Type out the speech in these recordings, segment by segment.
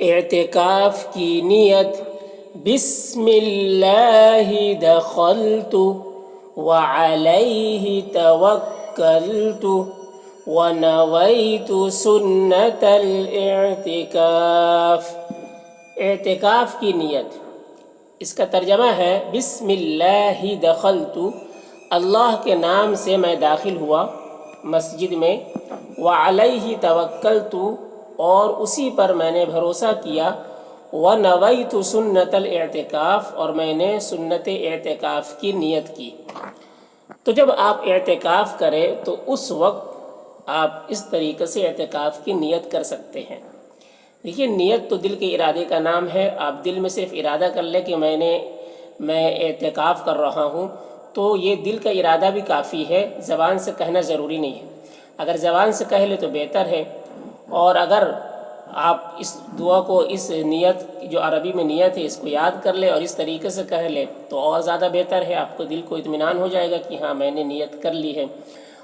اعتکاف کی نیت: بسم اللہ دخلت وعلیہ توکلت ونویت سنت الاعتکاف۔ اعتکاف کی نیت، اس کا ترجمہ ہے بسم اللہ دخلت، اللہ کے نام سے میں داخل ہوا مسجد میں، وعلیہ توکلت، اور اسی پر میں نے بھروسہ کیا، ونویت سنت الاعتکاف، اور میں نے سنت اعتکاف کی نیت کی۔ تو جب آپ اعتکاف کریں تو اس وقت آپ اس طریقے سے اعتکاف کی نیت کر سکتے ہیں۔ دیکھیے، نیت تو دل کے ارادے کا نام ہے۔ آپ دل میں صرف ارادہ کر لیں کہ میں اعتکاف کر رہا ہوں، تو یہ دل کا ارادہ بھی کافی ہے، زبان سے کہنا ضروری نہیں ہے۔ اگر زبان سے کہہ لیں تو بہتر ہے، اور اگر آپ اس دعا کو، اس نیت جو عربی میں نیت ہے، اس کو یاد کر لیں اور اس طریقے سے کہہ لیں تو اور زیادہ بہتر ہے۔ آپ کو دل کو اطمینان ہو جائے گا کہ ہاں میں نے نیت کر لی ہے۔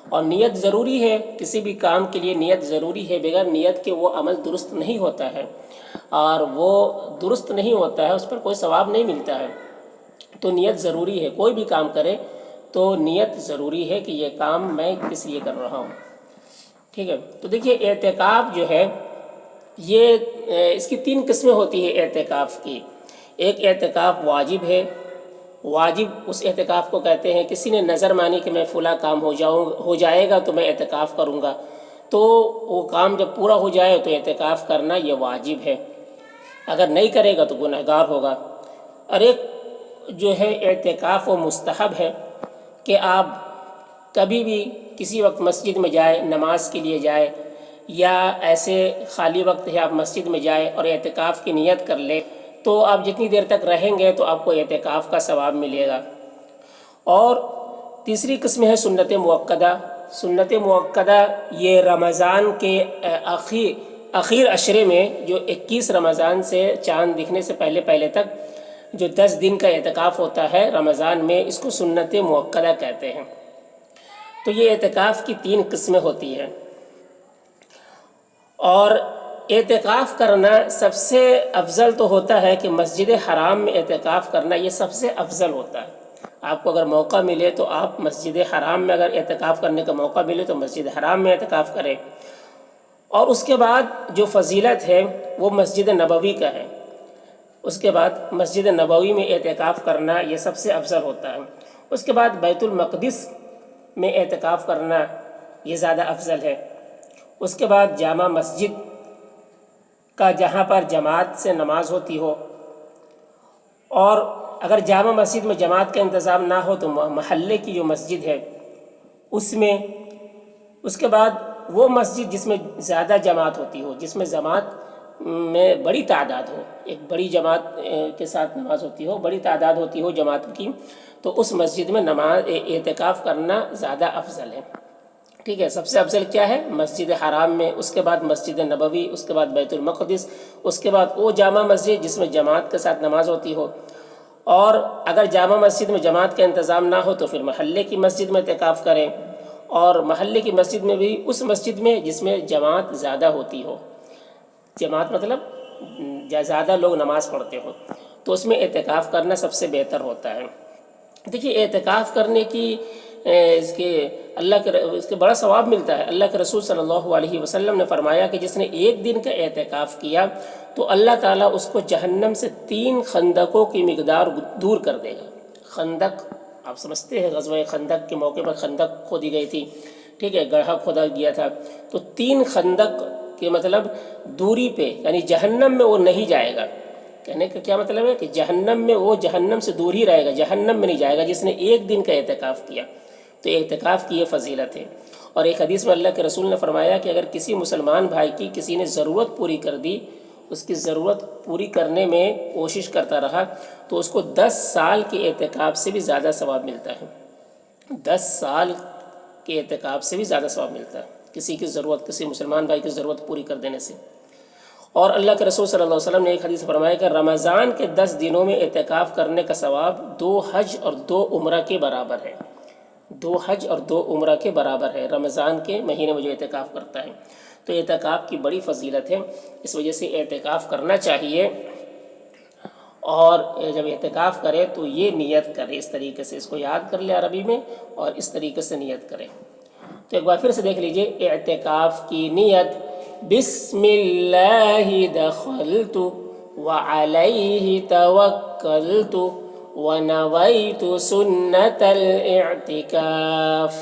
اور نیت ضروری ہے، کسی بھی کام کے لیے نیت ضروری ہے۔ بغیر نیت کے وہ عمل درست نہیں ہوتا ہے، اور وہ درست نہیں ہوتا ہے، اس پر کوئی ثواب نہیں ملتا ہے۔ تو نیت ضروری ہے، کوئی بھی کام کرے تو نیت ضروری ہے کہ یہ کام میں کس لیے کر رہا ہوں۔ ٹھیک ہے، تو دیکھیے اعتکاف جو ہے یہ اس کی 3 قسمیں ہوتی ہیں اعتکاف کی۔ ایک اعتکاف واجب ہے۔ واجب اس اعتکاف کو کہتے ہیں، کسی نے نظر مانی کہ میں فلاں کام ہو جائے گا تو میں اعتکاف کروں گا، تو وہ کام جب پورا ہو جائے تو اعتکاف کرنا یہ واجب ہے، اگر نہیں کرے گا تو گنہگار ہوگا۔ اور ایک جو ہے اعتکاف وہ مستحب ہے، کہ آپ کبھی بھی کسی وقت مسجد میں جائے، نماز کے لیے جائے، یا ایسے خالی وقت ہے آپ مسجد میں جائے اور اعتکاف کی نیت کر لیں، تو آپ جتنی دیر تک رہیں گے تو آپ کو اعتکاف کا ثواب ملے گا۔ اور تیسری قسم ہے سنت مؤکدہ۔ سنت مؤکدہ یہ رمضان کے اخیر عشرے میں، جو 21 رمضان سے چاند دکھنے سے پہلے تک جو 10 دن کا اعتکاف ہوتا ہے رمضان میں، اس کو سنت مؤکدہ کہتے ہیں۔ تو یہ اعتکاف کی 3 قسمیں ہوتی ہیں۔ اور اعتکاف کرنا سب سے افضل تو ہوتا ہے کہ مسجد حرام میں اعتکاف کرنا یہ سب سے افضل ہوتا ہے۔ آپ کو اگر موقع ملے تو آپ مسجد حرام میں، اگر اعتکاف کرنے کا موقع ملے تو مسجد حرام میں اعتکاف کریں۔ اور اس کے بعد جو فضیلت ہے وہ مسجد نبوی کا ہے۔ اس کے بعد مسجد نبوی میں اعتکاف کرنا یہ سب سے افضل ہوتا ہے۔ اس کے بعد بیت المقدس میں اعتکاف کرنا یہ زیادہ افضل ہے۔ اس کے بعد جامع مسجد کا، جہاں پر جماعت سے نماز ہوتی ہو، اور اگر جامع مسجد میں جماعت کا انتظام نہ ہو تو محلے کی جو مسجد ہے اس میں۔ اس کے بعد وہ مسجد جس میں زیادہ جماعت ہوتی ہو، جس میں جماعت میں بڑی تعداد ہو، ایک بڑی جماعت کے ساتھ نماز ہوتی ہو، بڑی تعداد ہوتی ہو جماعت کی، تو اس مسجد میں اعتکاف کرنا زیادہ افضل ہے۔ ٹھیک ہے، سب سے افضل کیا ہے؟ مسجد حرام میں، اس کے بعد مسجد نبوی، اس کے بعد بیت المقدس، اس کے بعد وہ جامع مسجد جس میں جماعت کے ساتھ نماز ہوتی ہو۔ اور اگر جامع مسجد میں جماعت کا انتظام نہ ہو تو پھر محلے کی مسجد میں اعتکاف کریں، اور محلے کی مسجد میں بھی اس مسجد میں جس میں جماعت زیادہ ہوتی ہو، جماعت مطلب زیادہ لوگ نماز پڑھتے ہو، تو اس میں اعتکاف کرنا سب سے بہتر ہوتا ہے۔ دیکھیے اعتکاف کرنے کی اس کے بڑا ثواب ملتا ہے۔ اللہ کے رسول صلی اللہ علیہ وسلم نے فرمایا کہ جس نے 1 دن کا اعتکاف کیا تو اللہ تعالیٰ اس کو جہنم سے 3 خندقوں کی مقدار دور کر دے گا۔ خندق آپ سمجھتے ہیں، غزوہ خندق کے موقع پر خندق کھودی گئی تھی، ٹھیک ہے، گڑھا کھودا گیا تھا، تو 3 خندق کے مطلب دوری پہ، یعنی جہنم میں وہ نہیں جائے گا۔ کہنے کا کیا مطلب ہے کہ جہنم میں وہ جہنم سے دور ہی رہے گا، جہنم میں نہیں جائے گا، جس نے 1 دن کا اعتکاف کیا۔ تو اعتکاف کی یہ فضیلت ہے۔ اور ایک حدیث میں اللہ کے رسول نے فرمایا کہ اگر کسی مسلمان بھائی کی کسی نے ضرورت پوری کر دی، اس کی ضرورت پوری کرنے میں کوشش کرتا رہا، تو اس کو 10 سال کے اعتکاف سے بھی زیادہ ثواب ملتا ہے۔ 10 سال کے اعتکاف سے بھی زیادہ ثواب ملتا ہے کسی کی ضرورت، کسی مسلمان بھائی کی ضرورت پوری کر دینے سے۔ اور اللہ کے رسول صلی اللہ علیہ وسلم نے ایک حدیث فرمایا کہ رمضان کے 10 دنوں میں اعتکاف کرنے کا ثواب 2 حج اور 2 عمرہ کے برابر ہے۔ 2 حج اور 2 عمرہ کے برابر ہے، رمضان کے مہینے میں جو اعتکاف کرتا ہے۔ تو اعتکاف کی بڑی فضیلت ہے، اس وجہ سے اعتکاف کرنا چاہیے۔ اور جب اعتکاف کرے تو یہ نیت کرے، اس طریقے سے اس کو یاد کر لے عربی میں اور اس طریقے سے نیت کرے۔ تو ایک بار پھر سے دیکھ لیجئے، اعتکاف کی نیت: بسم اللہ دخلت وعلیہ توکلت ونویت سنت الاعتکاف۔